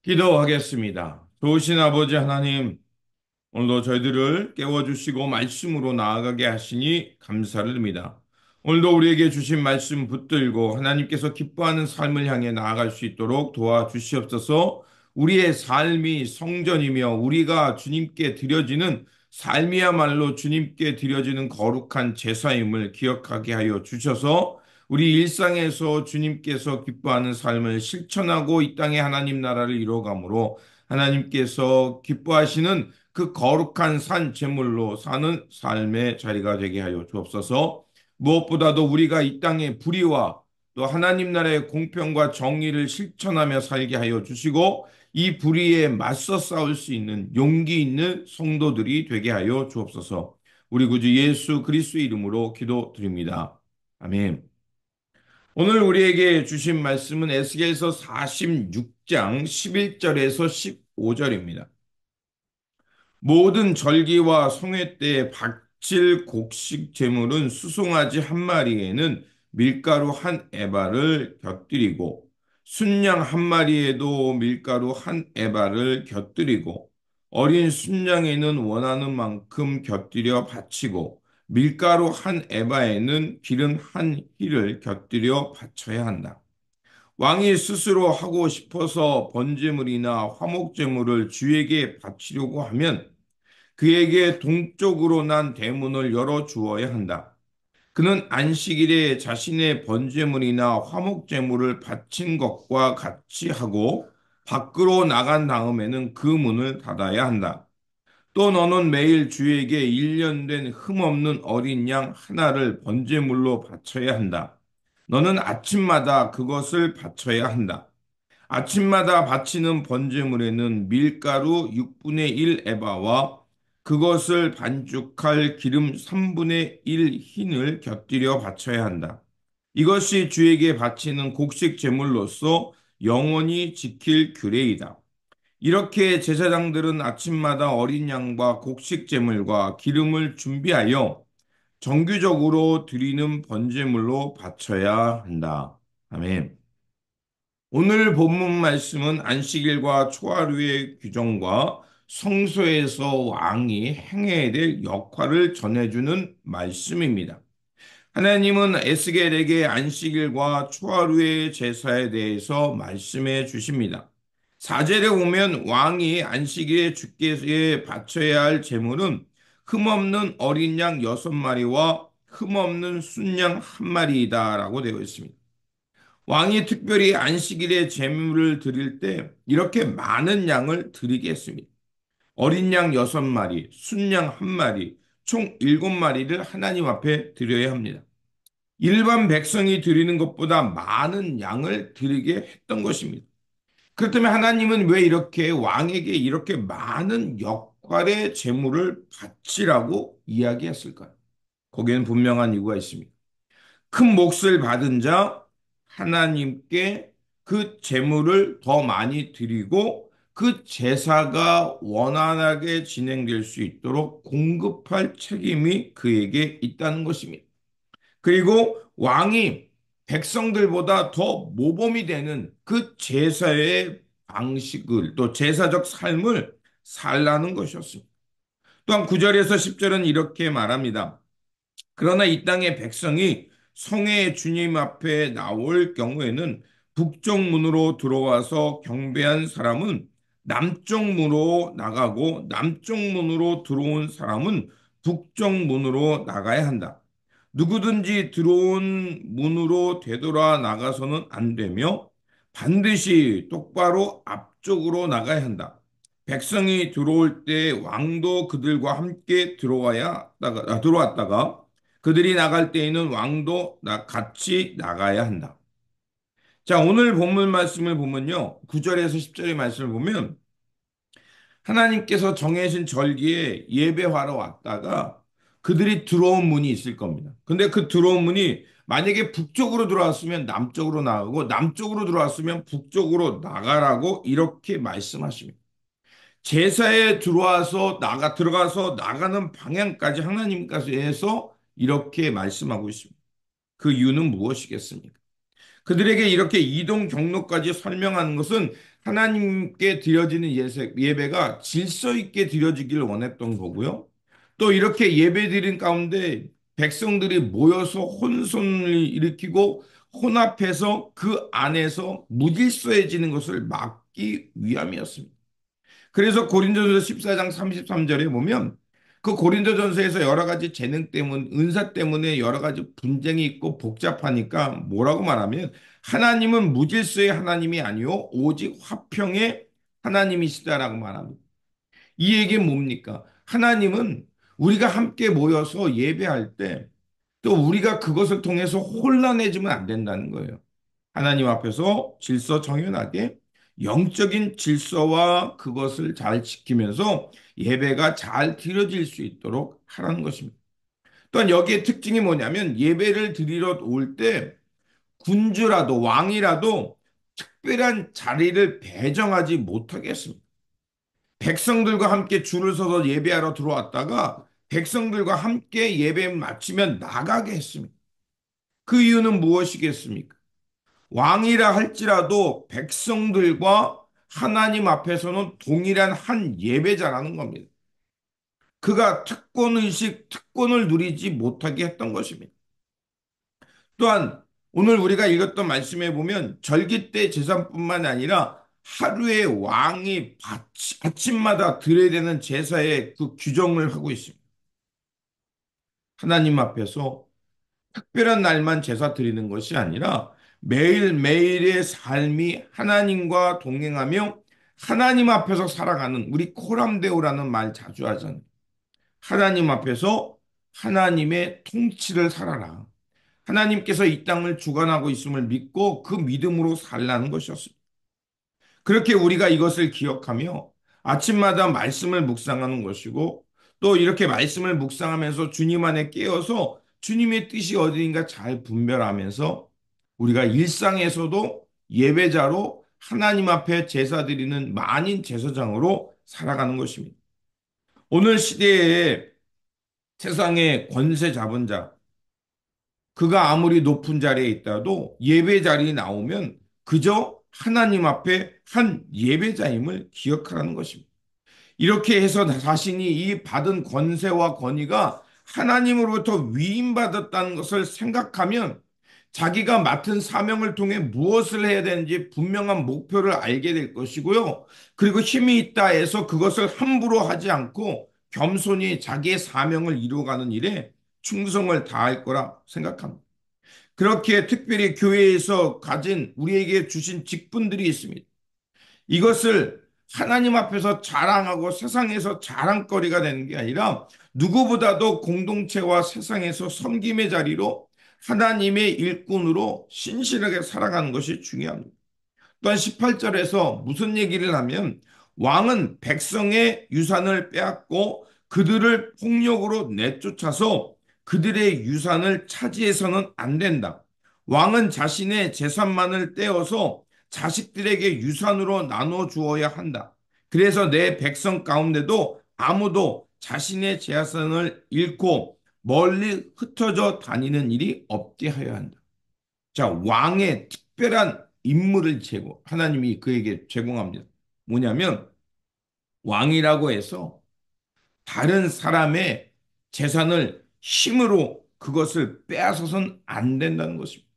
기도하겠습니다. 좋으신 아버지 하나님, 오늘도 저희들을 깨워주시고 말씀으로 나아가게 하시니 감사를 드립니다. 오늘도 우리에게 주신 말씀 붙들고 하나님께서 기뻐하는 삶을 향해 나아갈 수 있도록 도와주시옵소서. 우리의 삶이 성전이며 우리가 주님께 드려지는 삶이야말로 주님께 드려지는 거룩한 제사임을 기억하게 하여 주셔서 우리 일상에서 주님께서 기뻐하는 삶을 실천하고 이 땅에 하나님 나라를 이루어가므로 하나님께서 기뻐하시는 그 거룩한 산 제물로 사는 삶의 자리가 되게 하여 주옵소서. 무엇보다도 우리가 이 땅의 불의와 또 하나님 나라의 공평과 정의를 실천하며 살게 하여 주시고 이 불의에 맞서 싸울 수 있는 용기 있는 성도들이 되게 하여 주옵소서. 우리 구주 예수 그리스도의 이름으로 기도드립니다. 아멘. 오늘 우리에게 주신 말씀은 에스겔서 46장 11절에서 15절입니다. 모든 절기와 성회 때 바칠 곡식 제물은 수송아지 한 마리에는 밀가루 한 에바를 곁들이고 순양 한 마리에도 밀가루 한 에바를 곁들이고 어린 순양에는 원하는 만큼 곁들여 바치고 밀가루 한 에바에는 기름 한 힐을 곁들여 바쳐야 한다. 왕이 스스로 하고 싶어서 번제물이나 화목제물을 주에게 바치려고 하면 그에게 동쪽으로 난 대문을 열어 주어야 한다. 그는 안식일에 자신의 번제물이나 화목제물을 바친 것과 같이 하고 밖으로 나간 다음에는 그 문을 닫아야 한다. 또 너는 매일 주에게 1년 된 흠없는 어린 양 하나를 번제물로 바쳐야 한다. 너는 아침마다 그것을 바쳐야 한다. 아침마다 바치는 번제물에는 밀가루 6분의 1 에바와 그것을 반죽할 기름 3분의 1 흰을 곁들여 바쳐야 한다. 이것이 주에게 바치는 곡식 제물로서 영원히 지킬 규례이다. 이렇게 제사장들은 아침마다 어린 양과 곡식 제물과 기름을 준비하여 정규적으로 드리는 번제물로 바쳐야 한다. 아멘. 오늘 본문 말씀은 안식일과 초하루의 규정과 성소에서 왕이 행해야 될 역할을 전해주는 말씀입니다. 하나님은 에스겔에게 안식일과 초하루의 제사에 대해서 말씀해 주십니다. 4절에 보면 왕이 안식일에 주께에 바쳐야 할 제물은 흠없는 어린 양 6마리와 흠없는 순양 한 마리이다라고 되어 있습니다. 왕이 특별히 안식일에 제물을 드릴 때 이렇게 많은 양을 드리게 했습니다. 어린 양 6마리, 순양 한 마리, 총 7마리를 하나님 앞에 드려야 합니다. 일반 백성이 드리는 것보다 많은 양을 드리게 했던 것입니다. 그렇다면 하나님은 왜 이렇게 왕에게 이렇게 많은 역할의 제물을 바치라고 이야기했을까요? 거기에는 분명한 이유가 있습니다. 큰 몫을 받은 자 하나님께 그 제물을 더 많이 드리고 그 제사가 원활하게 진행될 수 있도록 공급할 책임이 그에게 있다는 것입니다. 그리고 왕이 백성들보다 더 모범이 되는 그 제사의 방식을 또 제사적 삶을 살라는 것이었습니다. 또한 9절에서 10절은 이렇게 말합니다. 그러나 이 땅의 백성이 성의 주님 앞에 나올 경우에는 북쪽 문으로 들어와서 경배한 사람은 남쪽 문으로 나가고 남쪽 문으로 들어온 사람은 북쪽 문으로 나가야 한다. 누구든지 들어온 문으로 되돌아 나가서는 안 되며 반드시 똑바로 앞쪽으로 나가야 한다. 백성이 들어올 때 왕도 그들과 함께 들어왔다가 그들이 나갈 때에는 왕도 같이 나가야 한다. 자, 오늘 본문 말씀을 보면요. 9절에서 10절의 말씀을 보면 하나님께서 정해진 절기에 예배하러 왔다가 그들이 들어온 문이 있을 겁니다. 근데 그 들어온 문이 만약에 북쪽으로 들어왔으면 남쪽으로 나가고 남쪽으로 들어왔으면 북쪽으로 나가라고 이렇게 말씀하십니다. 제사에 들어가서 나가는 방향까지 하나님께서 이렇게 말씀하고 있습니다. 그 이유는 무엇이겠습니까? 그들에게 이렇게 이동 경로까지 설명하는 것은 하나님께 드려지는 예배가 질서 있게 드려지길 원했던 거고요. 또 이렇게 예배 드린 가운데 백성들이 모여서 혼선을 일으키고 혼합해서 그 안에서 무질서해지는 것을 막기 위함이었습니다. 그래서 고린도전서 14장 33절에 보면 그 고린도전서에서 여러 가지 재능 때문, 은사 때문에 여러 가지 분쟁이 있고 복잡하니까 뭐라고 말하면 하나님은 무질서의 하나님이 아니요 오직 화평의 하나님이시다라고 말합니다. 이 얘기는 뭡니까? 하나님은 우리가 함께 모여서 예배할 때 또 우리가 그것을 통해서 혼란해지면 안 된다는 거예요. 하나님 앞에서 질서 정연하게 영적인 질서와 그것을 잘 지키면서 예배가 잘 드려질 수 있도록 하라는 것입니다. 또한 여기에 특징이 뭐냐면 예배를 드리러 올 때 군주라도 왕이라도 특별한 자리를 배정하지 못하게 했습니다. 백성들과 함께 줄을 서서 예배하러 들어왔다가 백성들과 함께 예배 마치면 나가게 했습니다. 그 이유는 무엇이겠습니까? 왕이라 할지라도 백성들과 하나님 앞에서는 동일한 한 예배자라는 겁니다. 그가 특권의식, 특권을 누리지 못하게 했던 것입니다. 또한 오늘 우리가 읽었던 말씀에 보면 절기 때 제사뿐만 아니라 하루에 왕이 아침마다 드려야 되는 제사의 그 규정을 하고 있습니다. 하나님 앞에서 특별한 날만 제사 드리는 것이 아니라 매일매일의 삶이 하나님과 동행하며 하나님 앞에서 살아가는 우리 코람데오라는 말 자주 하잖아요. 하나님 앞에서 하나님의 통치를 살아라. 하나님께서 이 땅을 주관하고 있음을 믿고 그 믿음으로 살라는 것이었습니다. 그렇게 우리가 이것을 기억하며 아침마다 말씀을 묵상하는 것이고 또 이렇게 말씀을 묵상하면서 주님 안에 깨어서 주님의 뜻이 어디인가 잘 분별하면서 우리가 일상에서도 예배자로 하나님 앞에 제사 드리는 만인 제사장으로 살아가는 것입니다. 오늘 시대에 세상의 권세 잡은 자, 그가 아무리 높은 자리에 있다도 예배 자리에 나오면 그저 하나님 앞에 한 예배자임을 기억하라는 것입니다. 이렇게 해서 자신이 이 받은 권세와 권위가 하나님으로부터 위임받았다는 것을 생각하면 자기가 맡은 사명을 통해 무엇을 해야 되는지 분명한 목표를 알게 될 것이고요. 그리고 힘이 있다 해서 그것을 함부로 하지 않고 겸손히 자기의 사명을 이루어가는 일에 충성을 다할 거라 생각합니다. 그렇게 특별히 교회에서 가진 우리에게 주신 직분들이 있습니다. 이것을 하나님 앞에서 자랑하고 세상에서 자랑거리가 되는 게 아니라 누구보다도 공동체와 세상에서 섬김의 자리로 하나님의 일꾼으로 신실하게 살아가는 것이 중요합니다. 또한 18절에서 무슨 얘기를 하면 왕은 백성의 유산을 빼앗고 그들을 폭력으로 내쫓아서 그들의 유산을 차지해서는 안 된다. 왕은 자신의 재산만을 떼어서 자식들에게 유산으로 나눠 주어야 한다. 그래서 내 백성 가운데도 아무도 자신의 재산을 잃고 멀리 흩어져 다니는 일이 없게 하여야 한다. 자, 왕의 특별한 임무를 하나님이 그에게 제공합니다. 뭐냐면, 왕이라고 해서 다른 사람의 재산을 힘으로 그것을 빼앗아서는 안 된다는 것입니다.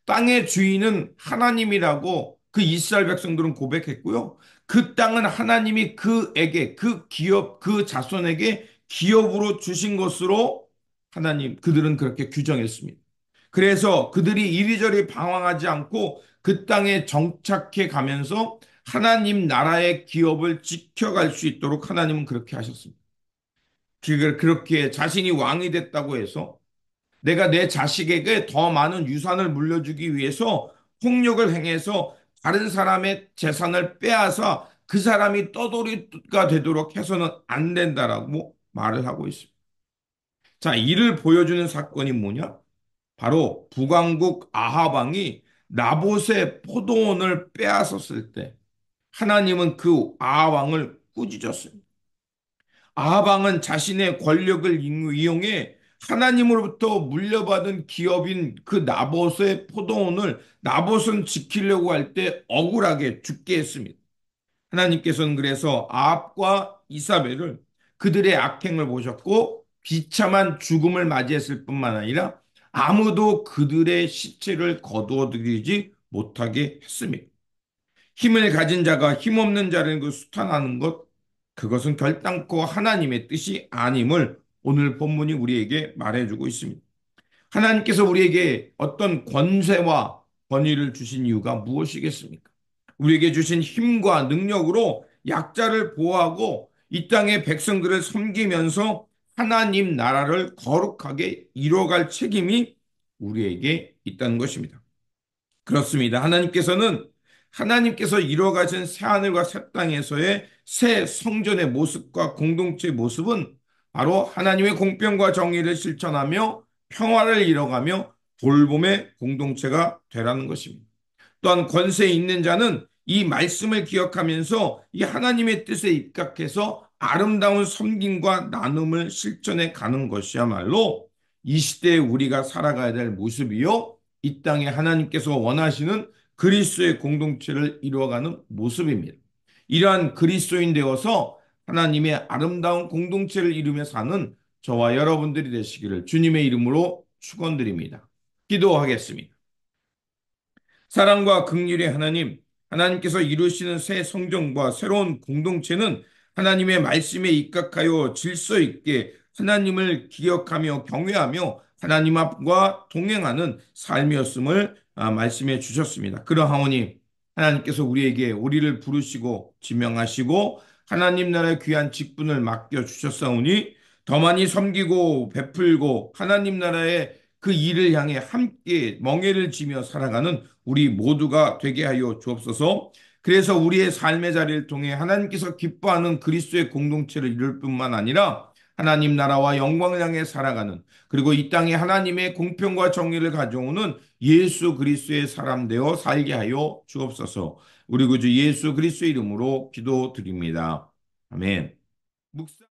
땅의 주인은 하나님이라고 그 이스라엘 백성들은 고백했고요. 그 땅은 하나님이 그에게, 그 기업, 그 자손에게 기업으로 주신 것으로 그들은 그렇게 규정했습니다. 그래서 그들이 이리저리 방황하지 않고 그 땅에 정착해 가면서 하나님 나라의 기업을 지켜갈 수 있도록 하나님은 그렇게 하셨습니다. 그렇게 자신이 왕이 됐다고 해서 내가 내 자식에게 더 많은 유산을 물려주기 위해서 폭력을 행해서 다른 사람의 재산을 빼앗아 그 사람이 떠돌이가 되도록 해서는 안 된다라고 말을 하고 있습니다. 자, 이를 보여주는 사건이 뭐냐? 바로 북왕국 아합 왕이 나봇의 포도원을 빼앗았을 때 하나님은 그 아합 왕을 꾸짖었습니다. 아합 왕은 자신의 권력을 이용해 하나님으로부터 물려받은 기업인 그 나봇의 포도원을 나봇은 지키려고 할 때 억울하게 죽게 했습니다. 하나님께서는 그래서 아합과 이사벨을 그들의 악행을 보셨고 비참한 죽음을 맞이했을 뿐만 아니라 아무도 그들의 시체를 거두어들이지 못하게 했습니다. 힘을 가진 자가 힘없는 자를 그 수탄하는 것, 그것은 결단코 하나님의 뜻이 아님을 오늘 본문이 우리에게 말해주고 있습니다. 하나님께서 우리에게 어떤 권세와 권위를 주신 이유가 무엇이겠습니까? 우리에게 주신 힘과 능력으로 약자를 보호하고 이 땅의 백성들을 섬기면서 하나님 나라를 거룩하게 이루어갈 책임이 우리에게 있다는 것입니다. 그렇습니다. 하나님께서 이루어가신 새하늘과 새 땅에서의 새 성전의 모습과 공동체의 모습은 바로 하나님의 공평과 정의를 실천하며 평화를 이뤄가며 돌봄의 공동체가 되라는 것입니다. 또한 권세 있는 자는 이 말씀을 기억하면서 이 하나님의 뜻에 입각해서 아름다운 섬김과 나눔을 실천해 가는 것이야말로 이 시대에 우리가 살아가야 될 모습이요. 이 땅에 하나님께서 원하시는 그리스도의 공동체를 이루어가는 모습입니다. 이러한 그리스도인 되어서 하나님의 아름다운 공동체를 이루며 사는 저와 여러분들이 되시기를 주님의 이름으로 축원드립니다. 기도하겠습니다. 사랑과 긍휼의 하나님, 하나님께서 이루시는 새 성전과 새로운 공동체는 하나님의 말씀에 입각하여 질서 있게 하나님을 기억하며 경외하며 하나님 앞과 동행하는 삶이었음을 말씀해 주셨습니다. 그러하오니 하나님께서 우리를 부르시고 지명하시고 하나님 나라의 귀한 직분을 맡겨 주셨사오니 더 많이 섬기고 베풀고 하나님 나라의 그 일을 향해 함께 멍에를 지며 살아가는 우리 모두가 되게 하여 주옵소서. 그래서 우리의 삶의 자리를 통해 하나님께서 기뻐하는 그리스도의 공동체를 이룰 뿐만 아니라 하나님 나라와 영광을 향해 살아가는, 그리고 이 땅에 하나님의 공평과 정의를 가져오는 예수 그리스도의 사람 되어 살게 하여 주옵소서. 우리 구주 예수 그리스도 이름으로 기도드립니다. 아멘. 묵상